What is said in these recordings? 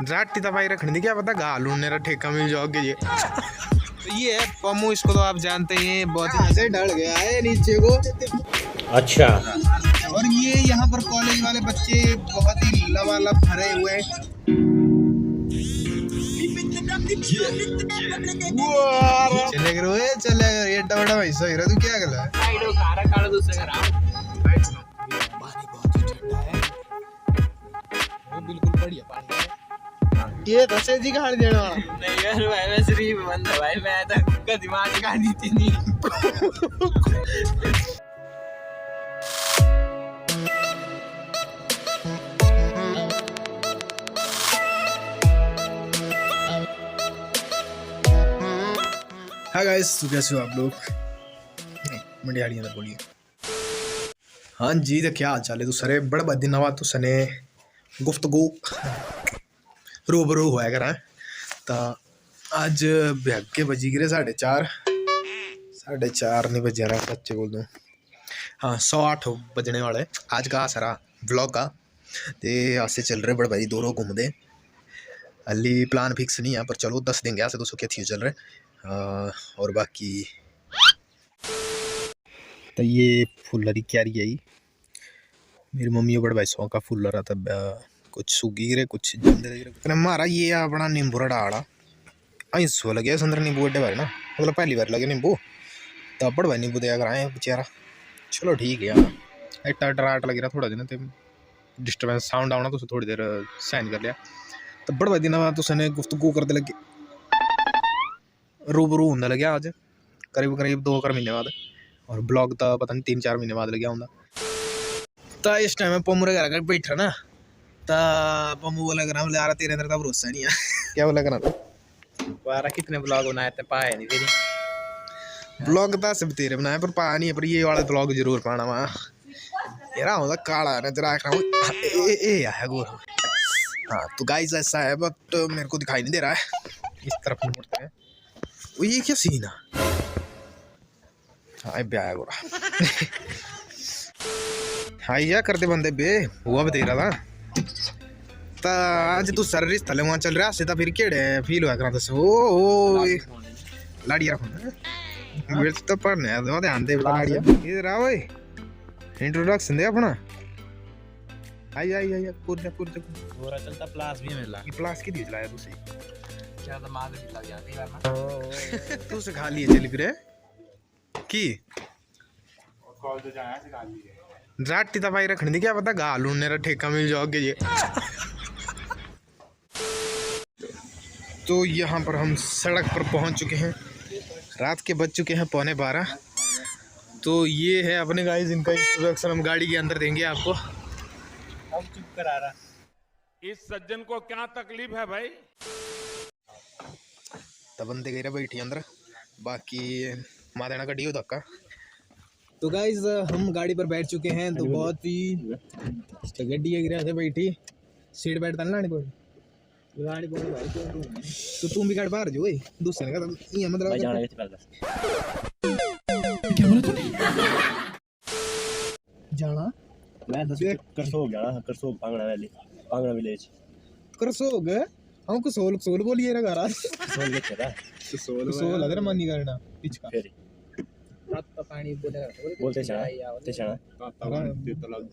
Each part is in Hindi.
जाटी दवाई रखने दी, क्या पता गाल मेरा ठेका मिल जाओगे। ये है पम्मू, इसको तो आप जानते हैं, बहुत ही से ढल गया है नीचे को। अच्छा। और ये यहाँ पर कॉलेज वाले बच्चे बहुत ही लबालब भरे हुए हैं। चले गए चले गए एड्डा बड़ा भाई सही रहा। तू क्या कर रहा है? बिल्कुल बढ़िया पानी है। ये दसे जी कहानी देने वाला नहीं यार भाई, मैं शरीफ बंदा भाई, मैं तो का दिमाग कहानी थी नहीं। हाँ गाइस, तो कैसे हो आप लोग? मंडियाड़ी अंदर बोलिए। हाँ जी, तो क्या हाल चाल है? तो सरे बड़ा बद दिन नवा तो सने गुफ्तगू रूबरू होया करा। तो आज भग के बजी गिरे 4:30 नहीं बजे रहा, बच्चे बोल दूँ। हाँ 8:15 बजने वाले आज का सारा व्लॉग का। तो आज से चल रहे बड़े भाई दोनों घूम दे। अली प्लान फिक्स नहीं है, पर चलो 10 दिन गया से 200 क्या थी चल रहे। और बाकी तो ये फुलरी क्या रही है, मेरी मम्मी और बड़े भाई सौ का फूल रहा था। कुछ सूगी गिरे कुछ जमदे हमारा ये अपना नींबू डाला ऐसो लगे संदर नींबू एडे बार ना, मतलब पहली बार लगे नींबू। तो बड़े भाई नींबू दिया कराए बेचारा। चलो ठीक है यार, एटा डराट लग रहा थोड़ा दिन तो डिस्टर्बेंस साउंड आना तो थोड़ी देर सहन कर लिया। तो बड़े भाई दिन बाद तो सने गुफ्तगू करते लगे, रूबरू होने लगे आज करीब 2 महीने बाद। और ब्लॉग तो पता नहीं 3-4 महीने बाद लगे होंगे। तो इस टाइम में पम्मू घर का बैठा ना, तो पम्मू बोला करा बोले यार तेरे अंदर का भरोसा नहीं है। क्या बोला करा तू? वारा कितने ब्लॉग बनाए थे, पाए नहीं तेरी ब्लॉग तो सब तेरे बनाए पर पा नहीं है, पर ये वाला ब्लॉग जरूर पाना वहाँ यार होता काला नजर आ रहा हूँ। ए है गोर। हाँ तो गाइस ऐसा है, बट मेरे को दिखाई नहीं दे रहा है। इस तरफ मुड़ते हैं। वो ये क्या सीन है? हाँ ब्याह गोरा। हाँ या करते बंदे बे हुआ बता रहा था। तो आज तू सर रिश्ता ले वहाँ चल रहा है, फिर केड़े फील हुआ करा था। ओ लाड़िया रखो तो पढ़ने है, ध्यान दे लाड़िया इधर आ ओए, इंट्रोडक्शन दे अपना। आई पूरे पूरा चलता प्लास भी मिला। ये प्लास की चलाया तुझे क्या दिमाग भी लग जाती है ना। तू सिखा लिए चल फिर की कॉल तो जाया सिखा लिए जाटी दवाई रखने दी, क्या पता गाल मेरा ठेका मिल जाओगे। ये तो यहाँ पर हम सड़क पर पहुँच चुके हैं। रात के बज चुके हैं 11:15। तो ये है अपने गाइस, इनका इंट्रोडक्शन हम गाड़ी के अंदर देंगे आपको। अब चुप करा रहा। इस सज्जन को क्या तकलीफ है भाई? तो बंदे गए बैठी अंदर, बाकी मादेना गड्डी हो धक्का। तो गाइस हम गाड़ी पर बैठ चुके हैं। तो बहुत ही गड्डी गिरा से बैठी सीट बैठ तलना नहीं पड़ी गाड़ी बोल भाई। तो तुम भी गाड़ी बाहर जो दूसरे का ये मतलब क्या बोला तूने? जाना मैं करसोग जाना, करसोग पांगड़ा विलेज करसोग। हम को सोल बोलिए ना घर सोल के चला सोल अगर मन नहीं करना पिचका फिर तो पानी बोलते चला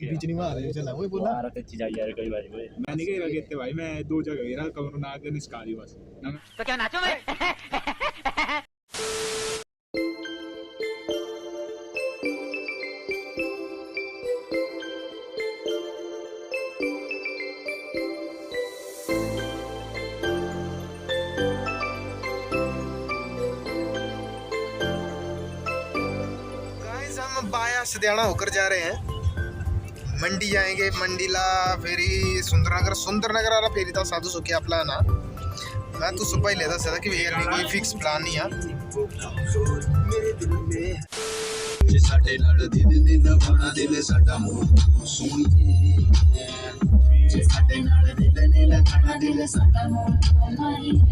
बीच नहीं मार चला वही बोला। आ रहा चीज यार कई बार मैं नहीं गया कहते भाई, मैं 2 जगह गया कमरों ना के निस्कारी बस तो क्या नाचो मैं? सदियाना होकर जा रहे हैं, मंडी जाएंगे। मंडीला फेरी सुंदरनगर वाला फेरी था साधु सुखी अपना ना। मैं तो सुबह ही लेता था कि भैया कोई फिक्स प्लान नहीं है।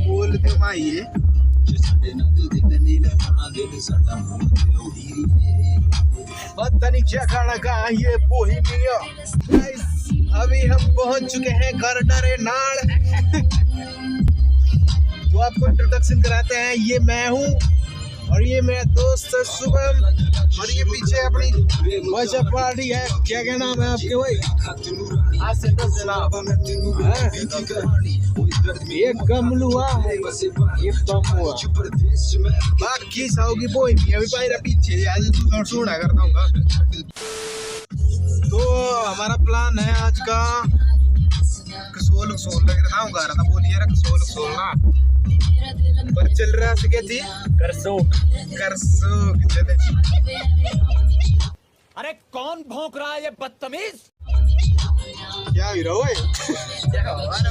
बोलते माइए पता नहीं क्या खाना कहा ये बोहेमिया। अभी हम पहुंच चुके हैं करडरे नाड़। तो आपको इंट्रोडक्शन कराते हैं, ये मैं हूँ और ये मेरा दोस्त है शुभम, और ये पीछे अपनी मजा पार्टी है। क्या क्या नाम है आपके भाई? ये गमलुआ है, ये बमुआ, बाकी साउगी बोई अभी पायरा पीछे आज तो सुना करता हूँ। तो हमारा प्लान है आज का कसोल लग रहा था, बोलिए रे कसोल ना पर चल रहा है क्या थी करसो चले। अरे कौन भौंक रहा है ये बदतमीज? क्या हीरो है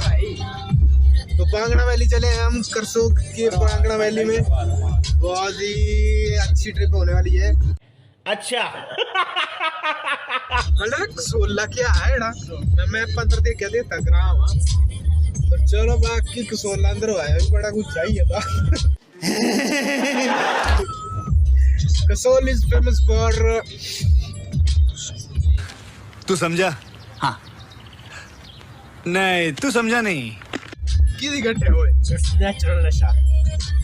भाई। तो पांगड़ा वैली चले हैं हम, करसोग के पांगड़ा वैली में बहुत ही अच्छी ट्रिप होने वाली है। अच्छा मतलब 16 क्या है ना, मैं 15 दे क्या देता ग्राम। तो चलो बाकी 16 अंदर आया बड़ा कुछ चाहिए था। कसोल इज फेमस फॉर, तू समझा? हाँ नहीं तू समझा नहीं। किसी घंटे हुए नेचुरल नशा,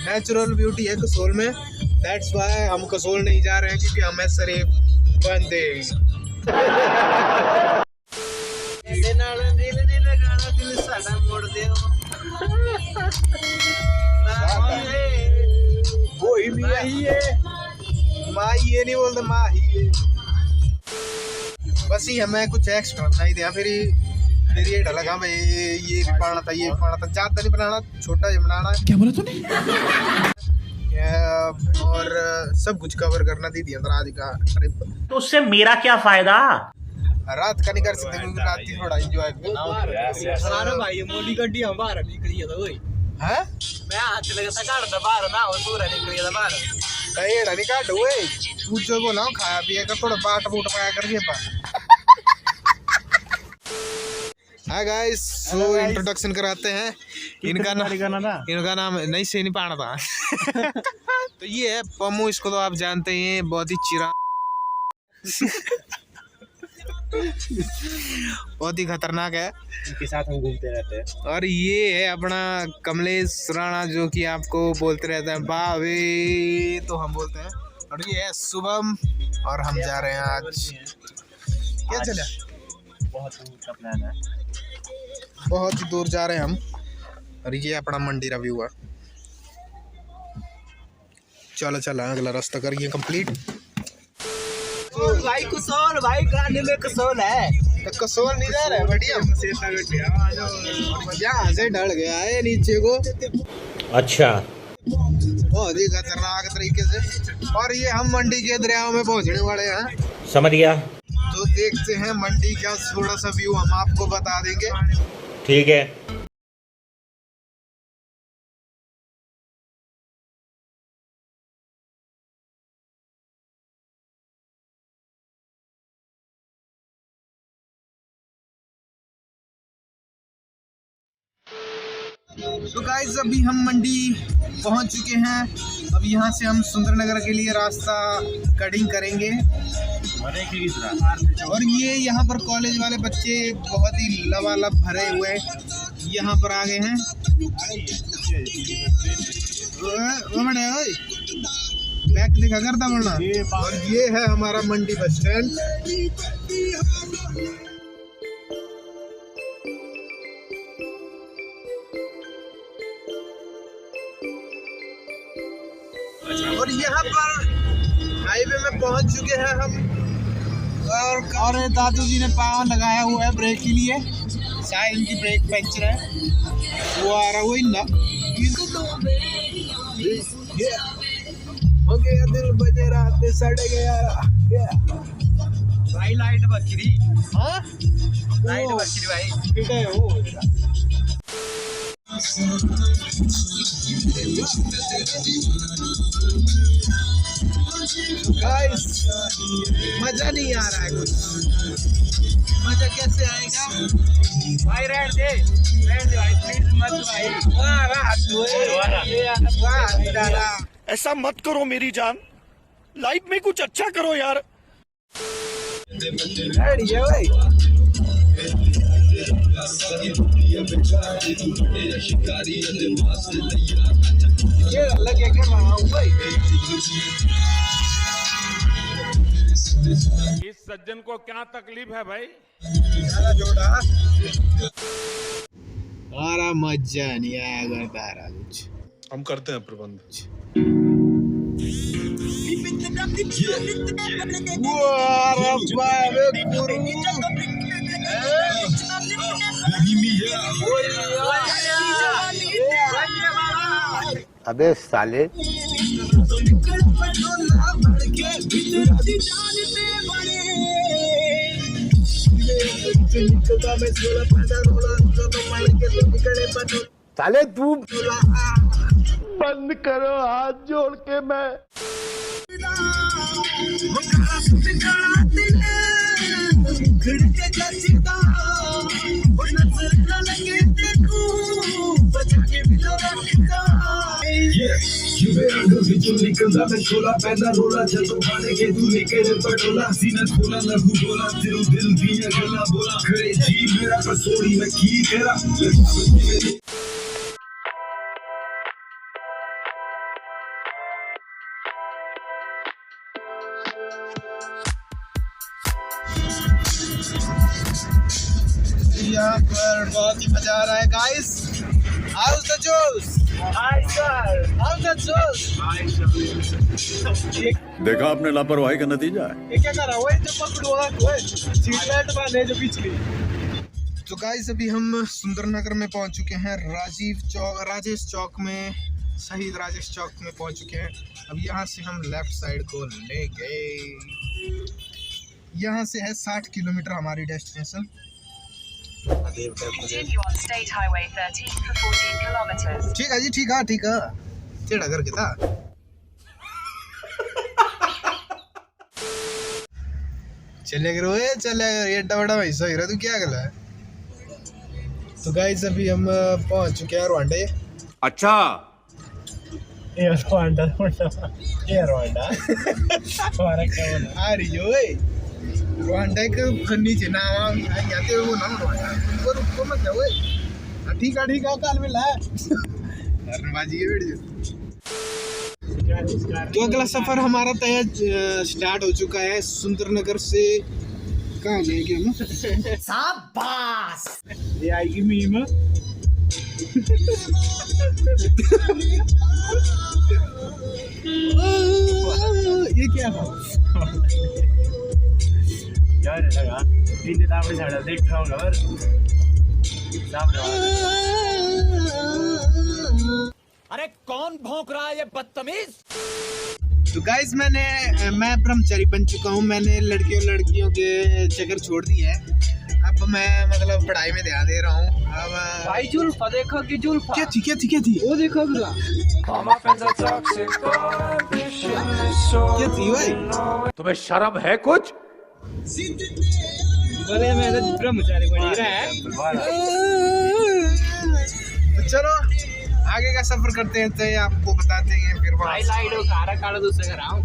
नेचुरल ब्यूटी है कसोल में। दैट्स व्हाई हम कसोल नहीं जा रहे हैं, क्योंकि हमें शरीफ बंदे वही भी यही है, माँ ये नहीं बोलते माँ ही है। बस ही हमें कुछ एक्स्ट्रा नहीं दिया, फिर ये लगा भाई ये भी पाना था, ये भी पाना था, ज्यादा नहीं बनाना, छोटा ही बनाना है। क्या बोला तूने? और सब कुछ कवर करना थी आज का ट्रिप। तो उससे मेरा क्या फायदा? रात का नहीं कर सकते क्योंकि रात की थोड़ा एंजॉय सारा भाई मोली गड्डी हम बाहर निकली है ओए हैं। मैं हाथ लगा था काट बाहर ना और पूरा निकली था बाहर कहेड़ा नहीं काट ओए, तू जो बोला खाया पिया कर, थोड़ा बाट बूट पाया कर ये पा। हाय गाइस, सो इंट्रोडक्शन कराते हैं। इनका नाम नहीं से नहीं पाना था। तो ये है पम्मू, इसको तो आप जानते ही हैं, बहुत ही चिरा बहुत ही खतरनाक है, इनके साथ हम घूमते रहते हैं। और ये है अपना कमलेश राणा, जो कि आपको बोलते रहते हैं बावे, तो हम बोलते हैं। और ये है शुभम, और हम जा रहे हैं आज क्या चला बहुत दूर का प्लान है, बहुत ही दूर जा रहे हैं हम। और ये अपना मंडी रिव्यू है। चलो अगला रास्ता करिए कंप्लीट। भाई कसोल भाई गाने में कसोल है, तो कसोल नहीं जा रहा है बढ़िया, यहाँ से ढल गया है नीचे को। अच्छा बहुत ही खतरनाक तरीके से। और ये हम मंडी के दरियाओं में पहुंचने वाले हैं, समझ गया। तो देखते हैं मंडी का थोड़ा सा व्यू हम आपको बता देंगे। ठीक है। तो गाइस अभी हम मंडी पहुंच चुके हैं। अब यहाँ से हम सुंदरनगर के लिए रास्ता कटिंग करेंगे। और ये यहाँ पर कॉलेज वाले बच्चे बहुत ही लबालब भरे हुए यहाँ पर आ गए हैं। बैक दिखा करता वरना। और ये है हमारा मंडी बस स्टैंड। और यहाँ पर हाईवे में पहुंच चुके हैं हम। और दादू जी ने पाव लगाया हुआ है ब्रेक के लिए, शायद इनकी ब्रेक पंचर है, वो आ रहा हुआ ना। हो गया दिल बजे रात सड़ गया भाई, लाइट बकरी। हाँ लाइट बकरी भाई, ठीक है वो। गाइस मजा नहीं आ रहा है कुछ। मजा कैसे आएगा भाई? रहने दे भाई, प्लीज मत भाई। ऐसा मत करो मेरी जान, लाइफ में कुछ अच्छा करो यार। भाई ये अलग है क्या रहा हूँ भाई। इस सज्जन को क्या तकलीफ है भाई? जोड़ा तारा मजा नहीं आएगा तारा कुछ। हम करते हैं प्रबंध। अबे साले साले तू बंद करो हाथ जोड़ के मैं निकलता मैं छोला पैदा रोला जब खाने के तू निकले पटोला सीना खोला लहू बोला दिल दिया गला बोला करे जी मेरा पसोड़ी मैं की करा यहाँ पर बहुत ही मजा आ रहा है गाइस। हाउस द जोश, हाउस द जोश। देखा आपने लापरवाही का नतीजा है। ये क्या कर रहा है? वही जो पकड़ो है सीट बेल्ट बांधे जो पिछली। तो गाइस अभी हम सुंदरनगर में पहुंच चुके हैं, राजेश चौक में, शहीद राजेश चौक में पहुंच चुके हैं। अब यहाँ से हम लेफ्ट साइड को ले गए। यहाँ से है 60 किलोमीटर हमारी destination. Continue on State Highway 13 for 14 kilometers. ठीक है जी, ठीक है टेढ़ा करके था। चलेगा ये बड़ा भाई सही रहा, तू क्या गला है। तो गाइस अभी हम पहुंच चुके हैं रवांडे। अच्छा रवांडा हमारा क्या बोला आ रही हो रवांडा के खन्नी से ना आते वो ना रवांडा वो रुको मत जाओ। ठीक है काल मिला है बाजी के वीडियो। तो अगला सफर हमारा तय स्टार्ट हो चुका है सुंदरनगर से। कहाँ जाएंगे हम? शाबाश ये आएगी मीम ये क्या है यार लगा तीन दावड़ी झाड़ा देख रहा हूँ और सामने अरे कौन भौंक रहा है ये बदतमीज? तो गाइस मैं ब्रह्मचारी बन चुका हूँ। मैंने लड़कियों के चक्कर छोड़ दिया है। अब मैं मतलब पढ़ाई में ध्यान दे रहा हूँ। अब भाई जुल्फा देखो कि जुल्फा क्या थी वो देखो अगला क्या थी भाई? तुम्हें शर्म है कुछ? बोले मैं तो ब्रह्मचारी बन रहा है। तो चलो आगे का सफर करते हैं, तो आपको बताते हैं फिर भाई लाइट हो काला दूसरे का रहा हूँ।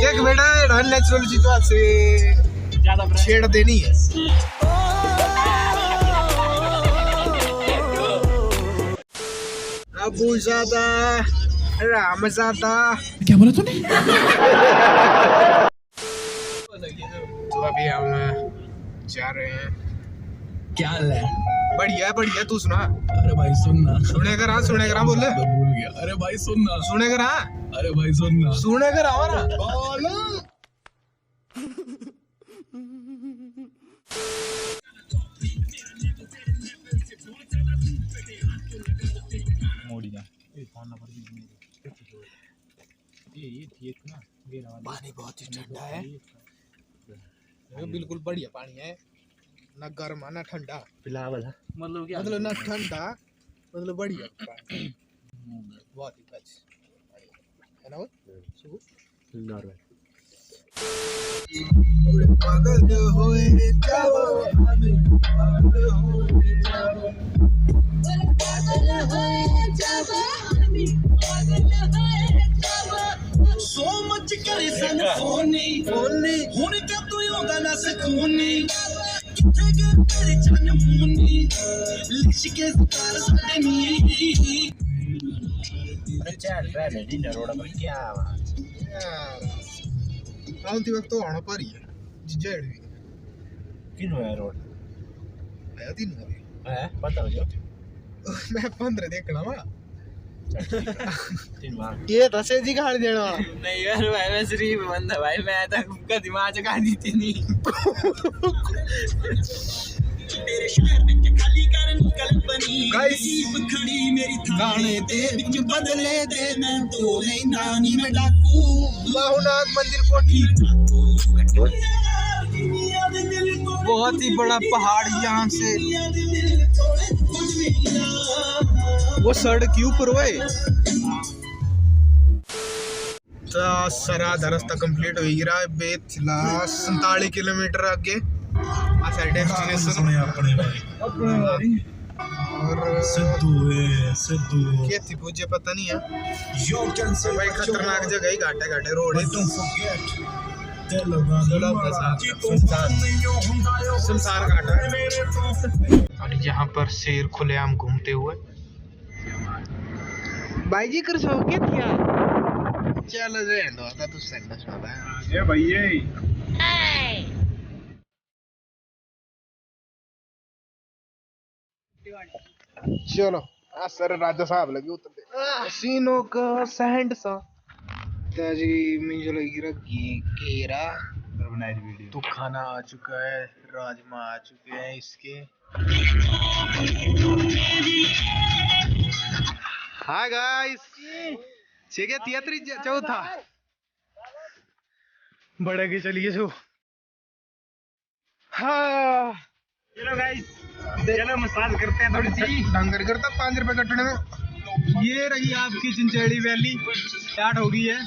देख बेटा नेचुरल चीजों से ज्यादा छेड़ देनी है। अबू ज़्यादा राम ज़्यादा क्या बोला तूने? तो अभी हम जा रहे हैं। क्या है बढ़िया तू सुना। अरे भाई सुनना सुनेगा रहा बोल भूल गया। अरे भाई सुनना सुनेगा रहा अरे भाई सुनना सुनेगा रहा ना पानी बहुत ही ठंडा है। बिल्कुल बढ़िया पानी है, ना गर्म ना ठंडा। पिला वाला मतलब ना ठंडा मतलब बढ़िया पानी बहुत ही बस है ना। पागल होए जाओ So much करे सन फोनी हुन का तू अरे चल रहा डिनर रोड पर क्या आउंती वक्त तो आना पारी है जेड़ भी किनो है रोड मैं दिन हो है पता हो जो मैं 15 देखना वा तीन बार ये दसे जी कहानी देने वाला नहीं यार भाई मैं शरीफ बंदा भाई मैं तो का दिमाग चका दी थी नहीं तेरे शहर में खाली कर निकल बनी खड़ी मेरी गाने दे बिच बदले दे मैं तो नहीं नानी में डाकू बाहुनाथ मंदिर कोठी बहुत ही बड़ा पहाड़ यहाँ से वो सड़क के ऊपर हुए सरा रास्ता कंप्लीट हो गया बेथला 47 किलोमीटर आगे डेस्टिनेशन और सिद्धू थी पूछे पता नहीं है भाई खतरनाक जगह ही घाटे घाटे रोड है सुनसान घाटा और यहाँ पर शेर खुलेआम घूमते हुए भाई जी कर सो के दिया चलो रहने दो तू सन्ना सुना ये भैया चलो सर राजा साहब लगे उतरते सीनों का सैंड सा जी मुझे लगी रखी केरा बनाई वीडियो तो खाना आ चुका है राजमा आ चुके हैं इसके हाय गाइस ठीक है 33 चौथा बड़े के चलिए जो हाँ चलो गाइस चलो मसाज करते हैं थोड़ी सी डंगर करता 5 रुपए कटने में ये रही आपकी चिंचेड़ी वैली स्टार्ट हो गई है